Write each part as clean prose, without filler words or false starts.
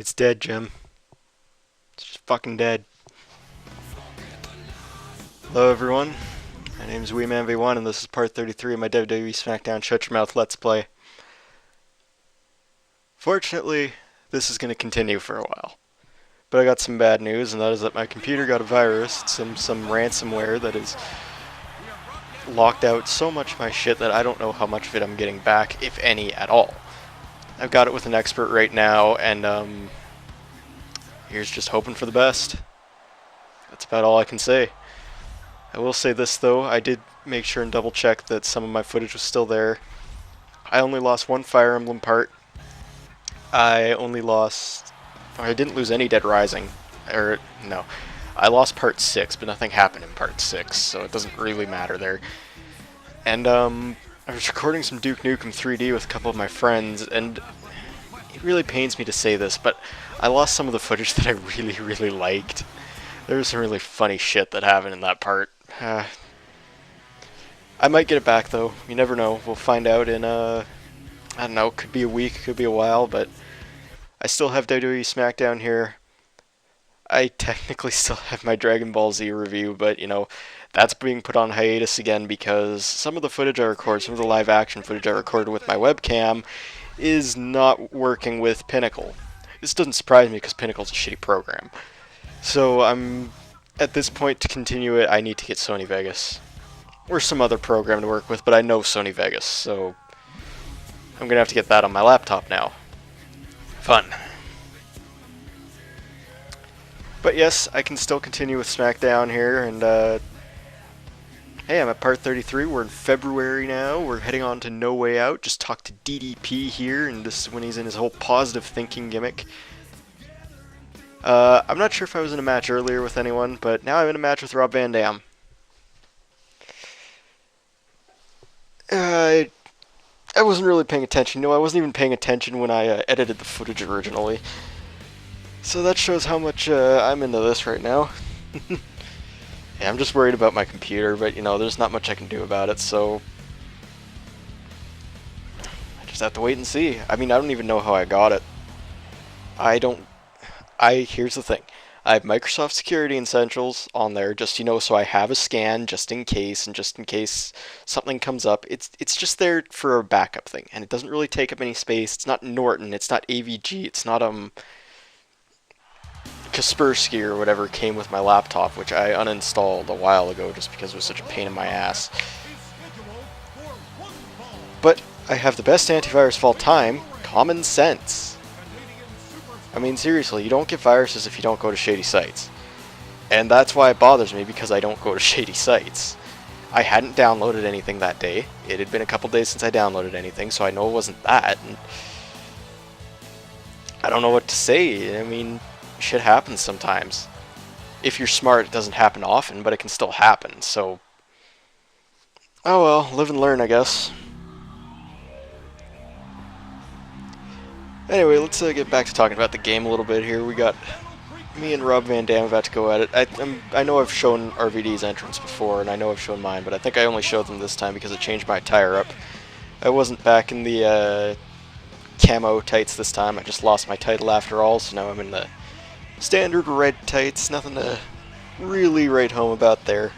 It's dead, Jim. It's just fucking dead. Hello, everyone. My name is WeeManV1, and this is part 33 of my WWE Smackdown Shut Your Mouth Let's Play. Fortunately, this is going to continue for a while. But I got some bad news, and that is that my computer got a virus. It's some ransomware that has locked out so much of my shit that I don't know how much of it I'm getting back, if any at all. I've got it with an expert right now, and here's just hoping for the best. That's about all I can say. I will say this though, I did make sure and double check that some of my footage was still there. I only lost one Fire Emblem part. I didn't lose any Dead Rising. No. I lost part 6, but nothing happened in part 6, so it doesn't really matter there. And I was recording some Duke Nukem 3D with a couple of my friends, and it really pains me to say this, but I lost some of the footage that I really, really liked. There was some really funny shit that happened in that part. I might get it back though. You never know. We'll find out in I don't know, could be a week, could be a while, but I still have WWE Smackdown here. I technically still have my Dragon Ball Z review, but you know, that's being put on hiatus again because some of the footage I record, some of the live action footage I recorded with my webcam is not working with Pinnacle. This doesn't surprise me because Pinnacle's a shitty program. So I'm at this point, to continue it, I need to get Sony Vegas or some other program to work with, but I know Sony Vegas, so I'm gonna have to get that on my laptop now. Fun. But yes, I can still continue with SmackDown here, and hey, I'm at part 33. We're in February now. We're heading on to No Way Out. Just talked to DDP here, and this is when he's in his whole positive thinking gimmick. I'm not sure if I was in a match earlier with anyone, but now I'm in a match with Rob Van Dam. I wasn't really paying attention. No, I wasn't even paying attention when I edited the footage originally. So that shows how much I'm into this right now. Yeah, I'm just worried about my computer, but you know, there's not much I can do about it, so I just have to wait and see. I mean, I don't even know how I got it. Here's the thing. I have Microsoft Security Essentials on there, just, you know, so I have a scan just in case, and just in case something comes up. It's just there for a backup thing, and it doesn't really take up any space. It's not Norton, it's not AVG, it's not Kaspersky or whatever came with my laptop, which I uninstalled a while ago just because it was such a pain in my ass. But I have the best antivirus of all time, Common Sense. I mean, seriously, you don't get viruses if you don't go to shady sites. And that's why it bothers me, because I don't go to shady sites. I hadn't downloaded anything that day. It had been a couple days since I downloaded anything, so I know it wasn't that. And I don't know what to say. I mean, shit happens sometimes. If you're smart, it doesn't happen often, but it can still happen, so oh well, live and learn, I guess. Anyway, let's get back to talking about the game a little bit here. We got me and Rob Van Dam about to go at it. I know I've shown RVD's entrance before, and I know I've shown mine, but I think I only showed them this time because I changed my attire up. I wasn't back in the camo tights this time. I just lost my title after all, so now I'm in the standard red tights. Nothing to really write home about there.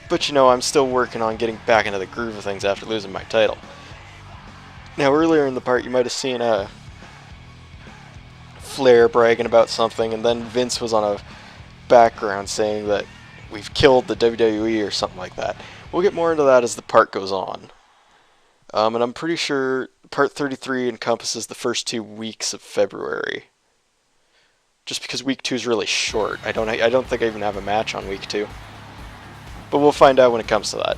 But you know, I'm still working on getting back into the groove of things after losing my title. Now, earlier in the part, you might have seen Flair bragging about something, and then Vince was on a background saying that we've killed the WWE or something like that. We'll get more into that as the part goes on. And I'm pretty sure part 33 encompasses the first 2 weeks of February. Just because week 2 is really short. I don't think I even have a match on week 2. But we'll find out when it comes to that.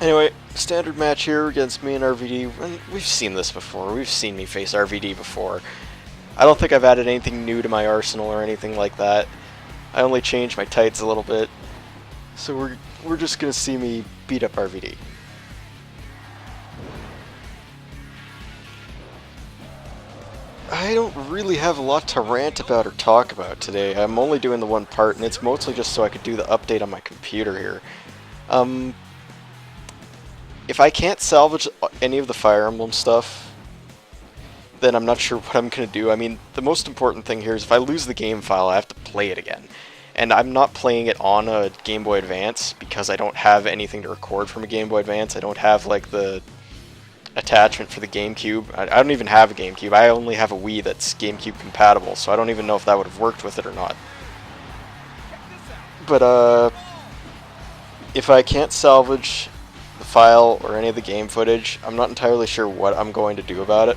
Anyway, standard match here against me and RVD. And we've seen this before. We've seen me face RVD before. I don't think I've added anything new to my arsenal or anything like that. I only changed my tights a little bit. So we're just gonna see me beat up RVD. I don't really have a lot to rant about or talk about today. I'm only doing the one part, and it's mostly just so I could do the update on my computer here. If I can't salvage any of the Fire Emblem stuff, then I'm not sure what I'm going to do. I mean, the most important thing here is if I lose the game file, I have to play it again. And I'm not playing it on a Game Boy Advance because I don't have anything to record from a Game Boy Advance. I don't have, like, the attachment for the GameCube. I don't even have a GameCube. I only have a Wii that's GameCube compatible, so I don't even know if that would have worked with it or not. But, if I can't salvage the file or any of the game footage, I'm not entirely sure what I'm going to do about it.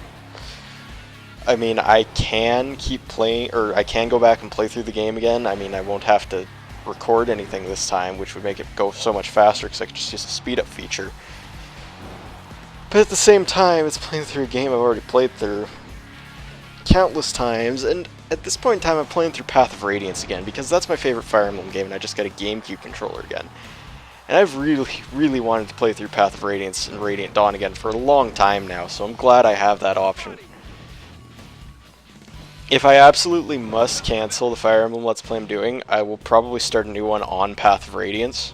I mean, I can keep playing, or I can go back and play through the game again. I mean, I won't have to record anything this time, which would make it go so much faster because I could just use the speed up feature. But at the same time, it's playing through a game I've already played through countless times, and at this point in time I'm playing through Path of Radiance again because that's my favorite Fire Emblem game and I just got a GameCube controller again. And I've really wanted to play through Path of Radiance and Radiant Dawn again for a long time now, so I'm glad I have that option. If I absolutely must cancel the Fire Emblem Let's Play I'm doing, I will probably start a new one on Path of Radiance.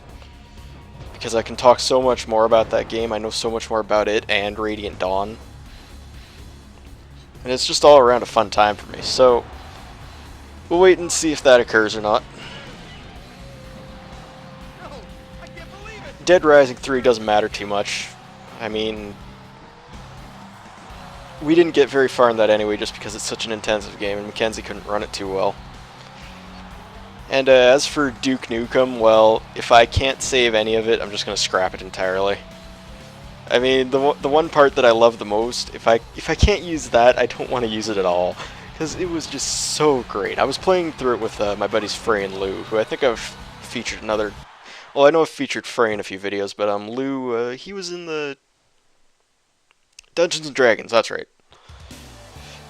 Because I can talk so much more about that game, I know so much more about it and Radiant Dawn. And it's just all around a fun time for me, so we'll wait and see if that occurs or not. Dead Rising 3 doesn't matter too much. I mean, we didn't get very far in that anyway just because it's such an intensive game and Mackenzie couldn't run it too well. And as for Duke Nukem, well, if I can't save any of it, I'm just going to scrap it entirely. I mean, the one part that I love the most, if I can't use that, I don't want to use it at all. Because it was just so great. I was playing through it with my buddies Frey and Lou, who I think I've featured another... Well, I know I've featured Frey in a few videos, but Lou, he was in the Dungeons & Dragons, that's right.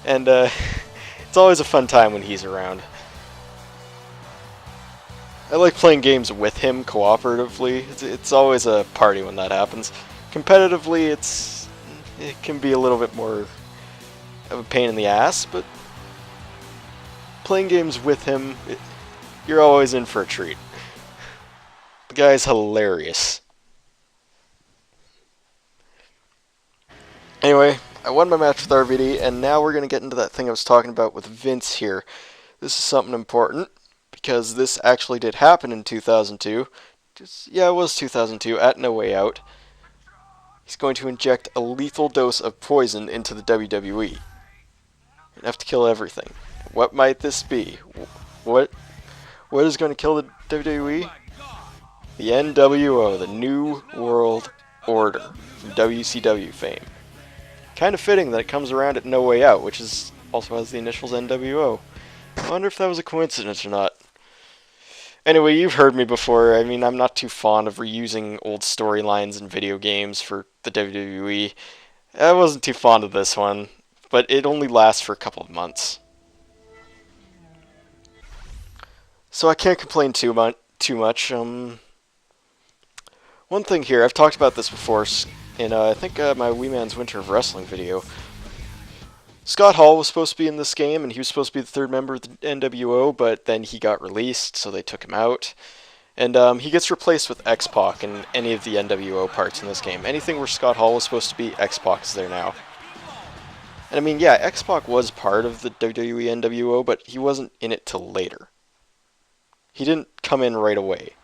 And it's always a fun time when he's around. I like playing games with him cooperatively. It's always a party when that happens. Competitively, it can be a little bit more of a pain in the ass, but playing games with him, you're always in for a treat. The guy's hilarious. Anyway, I won my match with RVD, and now we're going to get into that thing I was talking about with Vince here. This is something important, because this actually did happen in 2002. Yeah, it was 2002, at No Way Out. He's going to inject a lethal dose of poison into the WWE. Enough to kill everything. What might this be? What is going to kill the WWE? The NWO, the New World Order, from WCW fame. Kind of fitting that it comes around at No Way Out, which also has the initials NWO. I wonder if that was a coincidence or not. Anyway, you've heard me before. I mean, I'm not too fond of reusing old storylines in video games for the WWE. I wasn't too fond of this one, but it only lasts for a couple of months. So I can't complain too much. One thing here, I've talked about this before in, I think, my Wee Man's Winter of Wrestling video. Scott Hall was supposed to be in this game, and he was supposed to be the third member of the NWO, but then he got released, so they took him out. And he gets replaced with X-Pac in any of the NWO parts in this game. Anything where Scott Hall was supposed to be, X-Pac is there now. And I mean, yeah, X-Pac was part of the WWE NWO, but he wasn't in it till later. He didn't come in right away.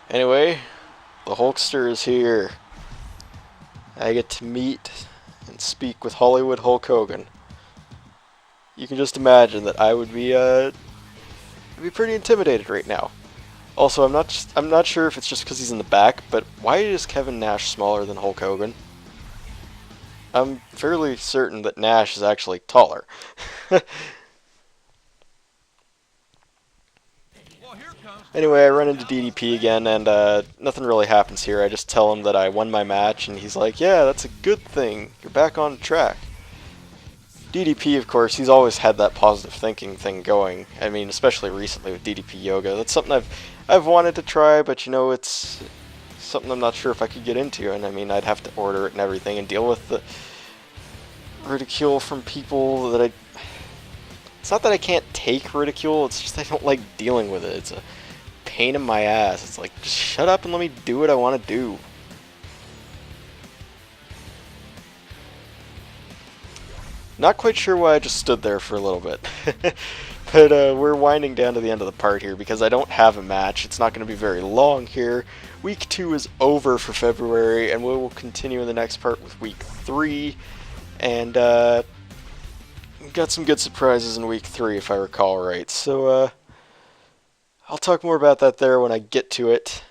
Anyway, the Hulkster is here. I get to meet and speak with Hollywood Hulk Hogan. You can just imagine that I would be pretty intimidated right now. Also, I'm not sure if it's just because he's in the back, but why is Kevin Nash smaller than Hulk Hogan? I'm fairly certain that Nash is actually taller. Anyway, I run into DDP again, and nothing really happens here. I just tell him that I won my match, and he's like, yeah, that's a good thing. You're back on track. DDP, of course, he's always had that positive thinking thing going. I mean, especially recently with DDP Yoga. That's something I've wanted to try, but, you know, it's something I'm not sure if I could get into. And, I mean, I'd have to order it and everything and deal with the ridicule from people that It's not that I can't take ridicule, it's just I don't like dealing with it. It's a pain in my ass. It's like, just shut up and let me do what I want to do. Not quite sure why I just stood there for a little bit. But we're winding down to the end of the part here because I don't have a match. It's not going to be very long here. Week 2 is over for February, and we will continue in the next part with Week 3. And we've got some good surprises in Week 3, if I recall right. So I'll talk more about that there when I get to it.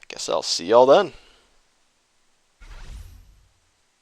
I guess I'll see y'all then.